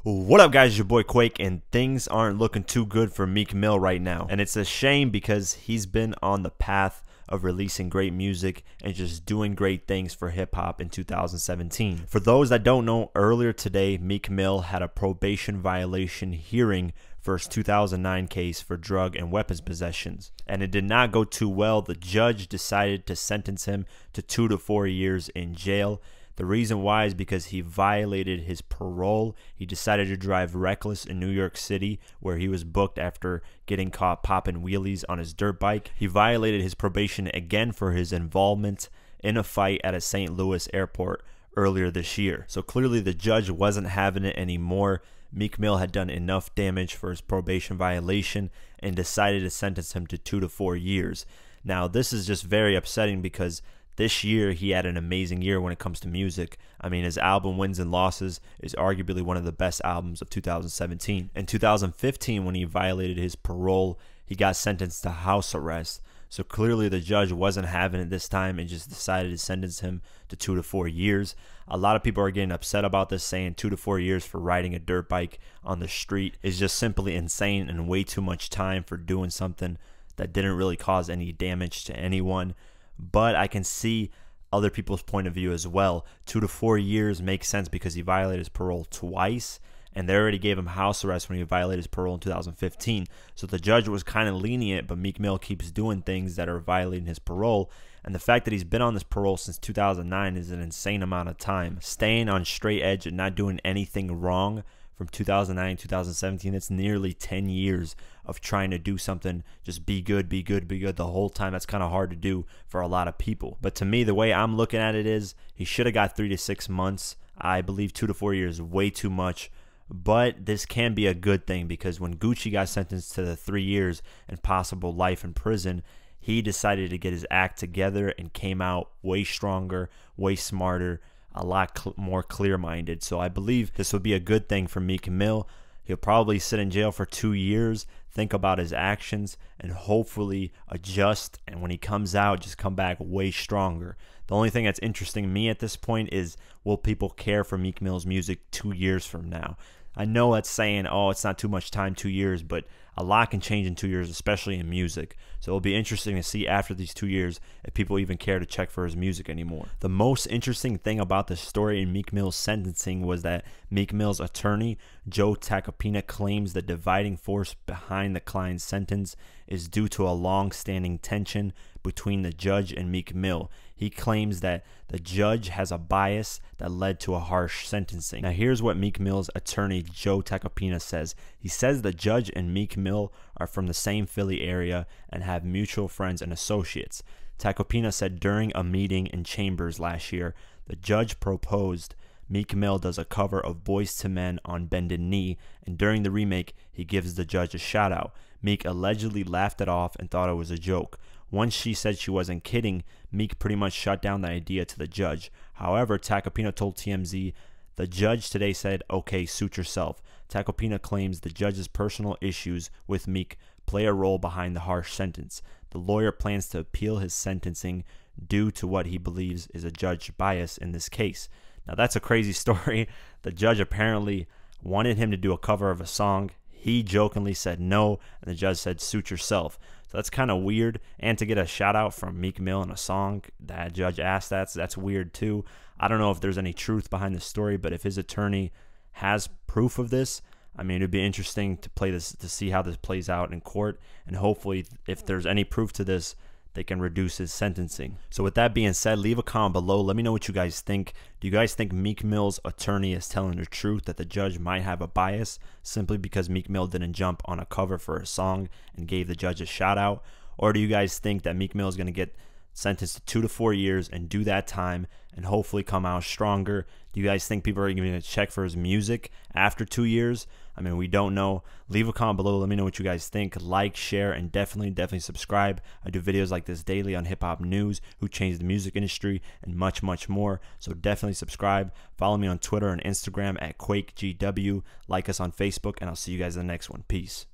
What up, guys? Your boy Quake, and things aren't looking too good for Meek Mill right now. And it's a shame because he's been on the path of releasing great music and just doing great things for hip-hop in 2017. For those that don't know, earlier today, Meek Mill had a probation violation hearing for his 2009 case for drug and weapons possessions. And it did not go too well. The judge decided to sentence him to 2 to 4 years in jail. The reason why is because he violated his parole. He decided to drive reckless in New York City, where he was booked after getting caught popping wheelies on his dirt bike. He violated his probation again for his involvement in a fight at a St. Louis airport earlier this year. So clearly the judge wasn't having it anymore. Meek Mill had done enough damage for his probation violation and decided to sentence him to 2 to 4 years. Now, this is just very upsetting because this year, he had an amazing year when it comes to music. I mean, his album Wins and Losses is arguably one of the best albums of 2017. In 2015, when he violated his parole, he got sentenced to house arrest. So clearly the judge wasn't having it this time and just decided to sentence him to 2 to 4 years. A lot of people are getting upset about this, saying 2 to 4 years for riding a dirt bike on the street is just simply insane and way too much time for doing something that didn't really cause any damage to anyone. But I can see other people's point of view as well. 2 to 4 years makes sense because he violated his parole twice, and they already gave him house arrest when he violated his parole in 2015. So the judge was kind of lenient, but Meek Mill keeps doing things that are violating his parole. And the fact that he's been on this parole since 2009 is an insane amount of time. Staying on straight edge and not doing anything wrong from 2009 to 2017, that's nearly 10 years of trying to do something, just be good, be good, be good the whole time. That's kind of hard to do for a lot of people. But to me, the way I'm looking at it is he should have got 3 to 6 months. I believe 2 to 4 years is way too much. But this can be a good thing because when Gucci got sentenced to the 3 years and possible life in prison, he decided to get his act together and came out way stronger, way smarter, a lot more clear-minded. So I believe this would be a good thing for Meek Mill. He'll probably sit in jail for 2 years, think about his actions, and hopefully adjust. And when he comes out, just come back way stronger. The only thing that's interesting to me at this point is, will people care for Meek Mill's music 2 years from now? I know that's saying, oh, it's not too much time, 2 years, but a lot can change in 2 years, especially in music. So it'll be interesting to see after these 2 years if people even care to check for his music anymore. The most interesting thing about the story in Meek Mill's sentencing was that Meek Mill's attorney, Joe Tacopina, claims the dividing force behind the client's sentence is due to a long-standing tension between the judge and Meek Mill. He claims that the judge has a bias that led to a harsh sentencing. Now, here's what Meek Mill's attorney, Joe Tacopina, says. He says the judge and Meek Mill are from the same Philly area and have mutual friends and associates. Tacopina said during a meeting in Chambers last year, the judge proposed Meek Mill does a cover of Boyz II Men on Bended Knee, and during the remake, he gives the judge a shout out. Meek allegedly laughed it off and thought it was a joke. Once she said she wasn't kidding, Meek pretty much shut down the idea to the judge. However, Tacopina told TMZ, the judge today said, okay, suit yourself. Tacopina claims the judge's personal issues with Meek play a role behind the harsh sentence. The lawyer plans to appeal his sentencing due to what he believes is a judge bias in this case. Now, that's a crazy story. The judge apparently wanted him to do a cover of a song. He jokingly said no, and the judge said, suit yourself. So that's kind of weird. And to get a shout out from Meek Mill in a song that judge asked, that's weird too. I don't know if there's any truth behind the story, but if his attorney has proof of this, I mean, it'd be interesting to see how this plays out in court. And hopefully, if there's any proof to this, they can reduce his sentencing. So with that being said, leave a comment below. Let me know what you guys think. Do you guys think Meek Mill's attorney is telling the truth, that the judge might have a bias simply because Meek Mill didn't jump on a cover for a song and gave the judge a shout out? Or do you guys think that Meek Mill is going to get sentenced to 2 to 4 years and do that time and hopefully come out stronger? Do you guys think people are going to check for his music after 2 years? I mean, we don't know. Leave a comment below. Let me know what you guys think. Like, share, and definitely subscribe. I do videos like this daily on hip-hop news, who changed the music industry, and much, much more. So definitely subscribe. Follow me on Twitter and Instagram at QuakeGW. Like us on Facebook, and I'll see you guys in the next one. Peace.